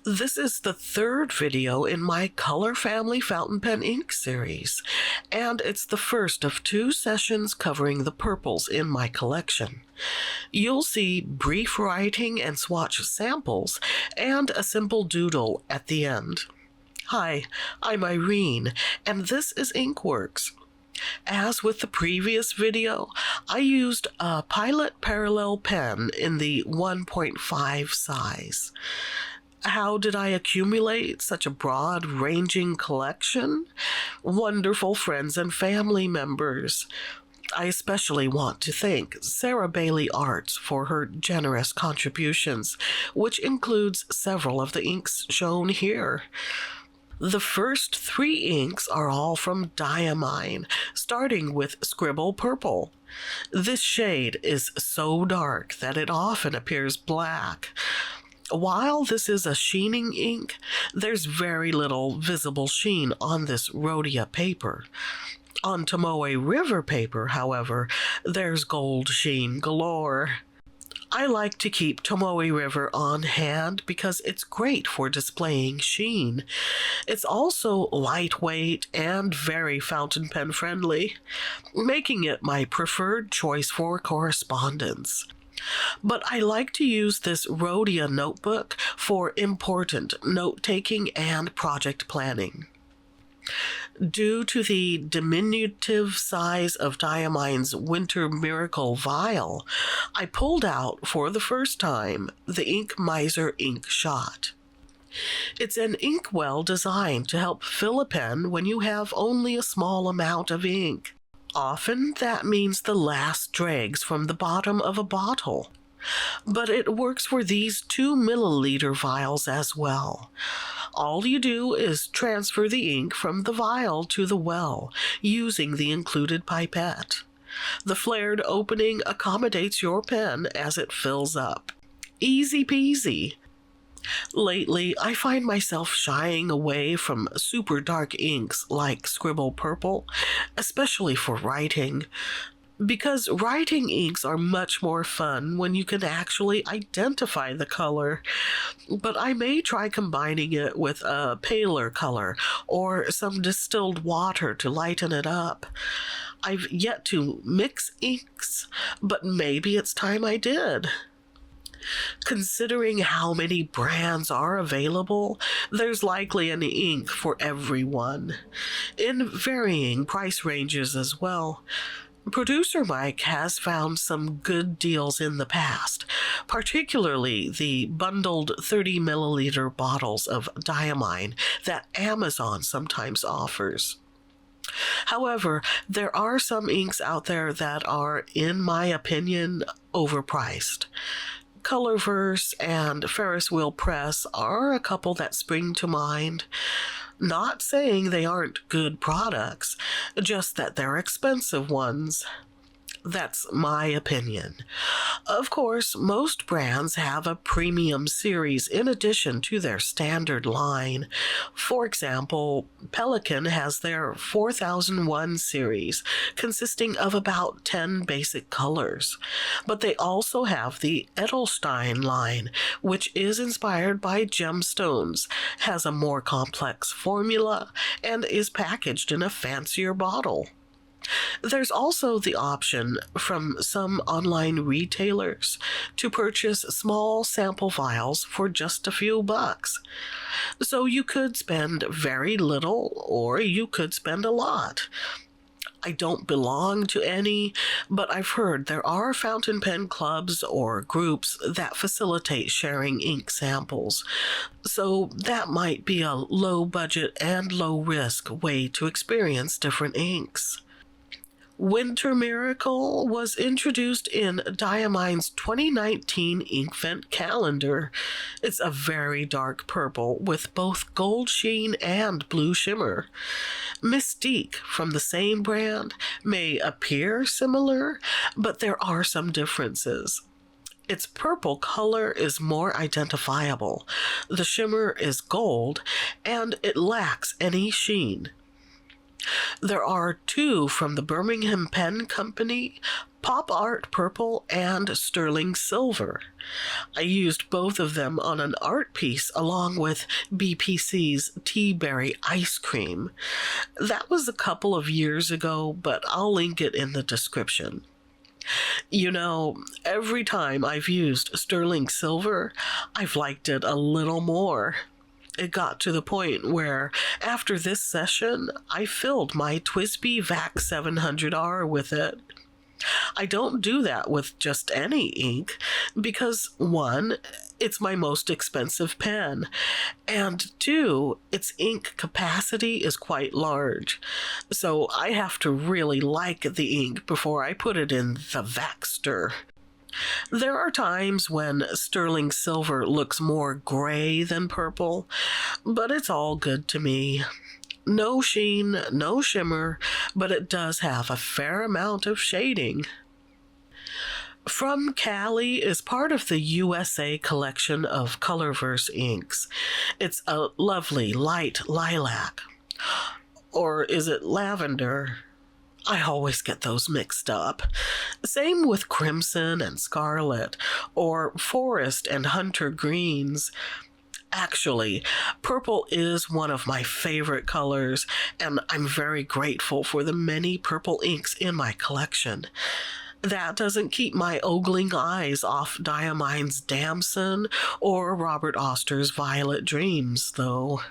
This is the third video in my Color Family Fountain Pen Ink series, and it's the first of 2 sessions covering the purples in my collection. You'll see brief writing and swatch samples, and a simple doodle at the end. Hi, I'm Irene, and this is Inkworks. As with the previous video, I used a Pilot Parallel pen in the 1.5 size. How did I accumulate such a broad-ranging collection? Wonderful friends and family members. I especially want to thank Sarah Bailey Arts for her generous contributions, which includes several of the inks shown here. The first 3 inks are all from Diamine, starting with Scribble Purple. This shade is so dark that it often appears black. While this is a sheening ink, there's very little visible sheen on this Rhodia paper. On Tomoe River paper, however, there's gold sheen galore. I like to keep Tomoe River on hand because it's great for displaying sheen. It's also lightweight and very fountain pen friendly, making it my preferred choice for correspondence. But I like to use this Rhodia notebook for important note-taking and project planning. Due to the diminutive size of Diamine's Winter Miracle vial, I pulled out, for the first time, the Ink Miser Ink Shot. It's an inkwell designed to help fill a pen when you have only a small amount of ink. Often that means the last dregs from the bottom of a bottle. But it works for these 2 milliliter vials as well. All you do is transfer the ink from the vial to the well using the included pipette. The flared opening accommodates your pen as it fills up. Easy peasy. Lately, I find myself shying away from super dark inks like Scribble Purple, especially for writing, because writing inks are much more fun when you can actually identify the color. But I may try combining it with a paler color or some distilled water to lighten it up. I've yet to mix inks, but maybe it's time I did. Considering how many brands are available, there's likely an ink for everyone, in varying price ranges as well. Producer Mike has found some good deals in the past, particularly the bundled 30 milliliter bottles of Diamine that Amazon sometimes offers. However, there are some inks out there that are, in my opinion, overpriced. Colorverse and Ferris Wheel Press are a couple that spring to mind. Not saying they aren't good products, just that they're expensive ones. That's my opinion. Of course, most brands have a premium series in addition to their standard line. For example, Pelikan has their 4001 series, consisting of about 10 basic colors. But they also have the Edelstein line, which is inspired by gemstones, has a more complex formula, and is packaged in a fancier bottle. There's also the option from some online retailers to purchase small sample vials for just a few bucks. So you could spend very little or you could spend a lot. I don't belong to any, but I've heard there are fountain pen clubs or groups that facilitate sharing ink samples. So that might be a low budget and low risk way to experience different inks. Winter Miracle was introduced in Diamine's 2019 Inkvent calendar. It's a very dark purple with both gold sheen and blue shimmer. Mystique, from the same brand, may appear similar, but there are some differences. Its purple color is more identifiable, the shimmer is gold, and it lacks any sheen. There are two from the Birmingham Pen Company, Pop Art Purple and Sterling Silver. I used both of them on an art piece along with BPC's Tea Berry Ice Cream. That was a couple of years ago, but I'll link it in the description. You know, every time I've used Sterling Silver, I've liked it a little more. It got to the point where, after this session, I filled my TWSBI VAC 700R with it. I don't do that with just any ink because, one, it's my most expensive pen, and two, its ink capacity is quite large. So I have to really like the ink before I put it in the Vaxter. There are times when sterling silver looks more gray than purple, but it's all good to me. No sheen, no shimmer, but it does have a fair amount of shading. From Cali is part of the USA collection of Colorverse inks. It's a lovely light lilac. Or is it lavender? I always get those mixed up. Same with crimson and scarlet, or forest and hunter greens. Actually, purple is one of my favorite colors, and I'm very grateful for the many purple inks in my collection. That doesn't keep my ogling eyes off Diamine's Damson or Robert Oster's Violet Dreams, though.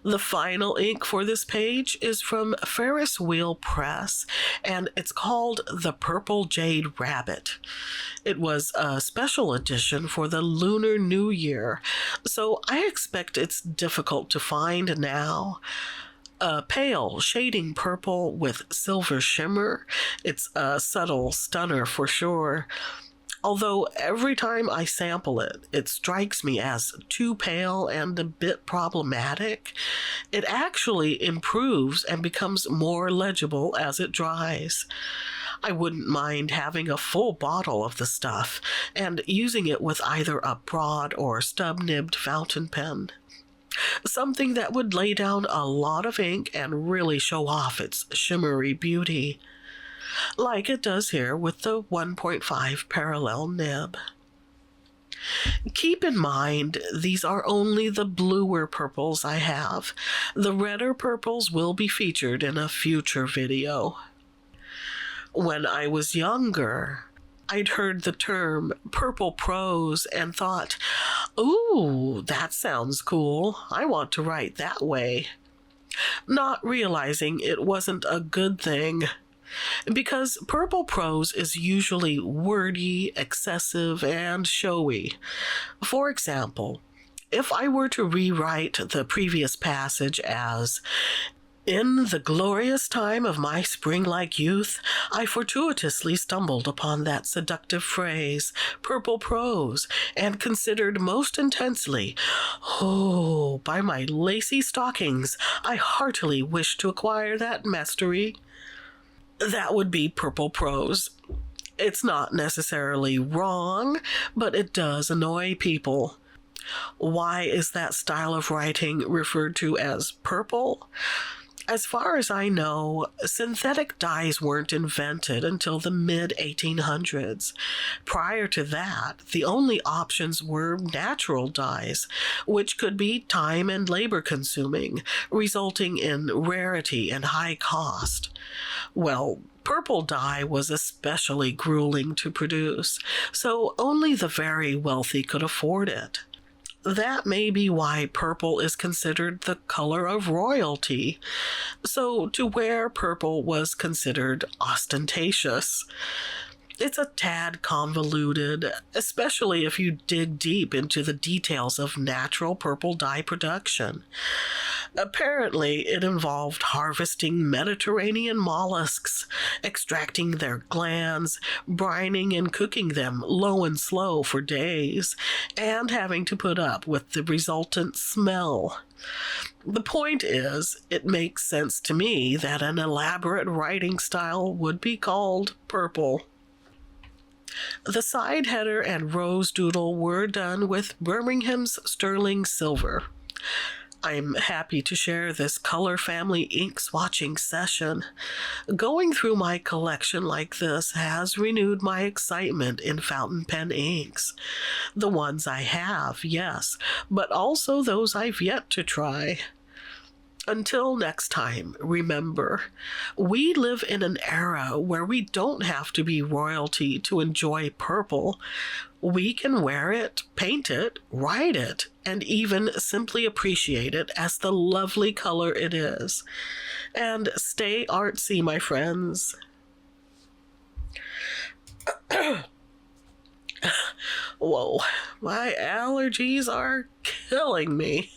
The final ink for this page is from Ferris Wheel Press, and it's called the Purple Jade Rabbit. It was a special edition for the Lunar New Year, so I expect it's difficult to find now. A pale shading purple with silver shimmer. It's a subtle stunner for sure. Although every time I sample it, it strikes me as too pale and a bit problematic. It actually improves and becomes more legible as it dries. I wouldn't mind having a full bottle of the stuff and using it with either a broad or stub-nibbed fountain pen. Something that would lay down a lot of ink and really show off its shimmery beauty, like it does here with the 1.5 parallel nib. Keep in mind, these are only the bluer purples I have. The redder purples will be featured in a future video. When I was younger, I'd heard the term purple prose and thought, ooh, that sounds cool. I want to write that way. Not realizing it wasn't a good thing. Because purple prose is usually wordy, excessive, and showy. For example, if I were to rewrite the previous passage as, "In the glorious time of my spring-like youth, I fortuitously stumbled upon that seductive phrase, purple prose, and considered most intensely, oh, by my lacy stockings, I heartily wish to acquire that mastery," that would be purple prose. It's not necessarily wrong, but it does annoy people. Why is that style of writing referred to as purple? As far as I know, synthetic dyes weren't invented until the mid-1800s. Prior to that, the only options were natural dyes, which could be time and labor-consuming, resulting in rarity and high cost. Well, purple dye was especially grueling to produce, so only the very wealthy could afford it. That may be why purple is considered the color of royalty. So to wear purple was considered ostentatious. It's a tad convoluted, especially if you dig deep into the details of natural purple dye production. Apparently, it involved harvesting Mediterranean mollusks, extracting their glands, brining and cooking them low and slow for days, and having to put up with the resultant smell. The point is, it makes sense to me that an elaborate writing style would be called purple. The side header and rose doodle were done with Birmingham's sterling silver. I'm happy to share this Color Family ink swatching session. Going through my collection like this has renewed my excitement in fountain pen inks. The ones I have, yes, but also those I've yet to try. Until next time, remember, we live in an era where we don't have to be royalty to enjoy purple. We can wear it, paint it, write it, and even simply appreciate it as the lovely color it is. And stay artsy, my friends. Whoa, my allergies are killing me.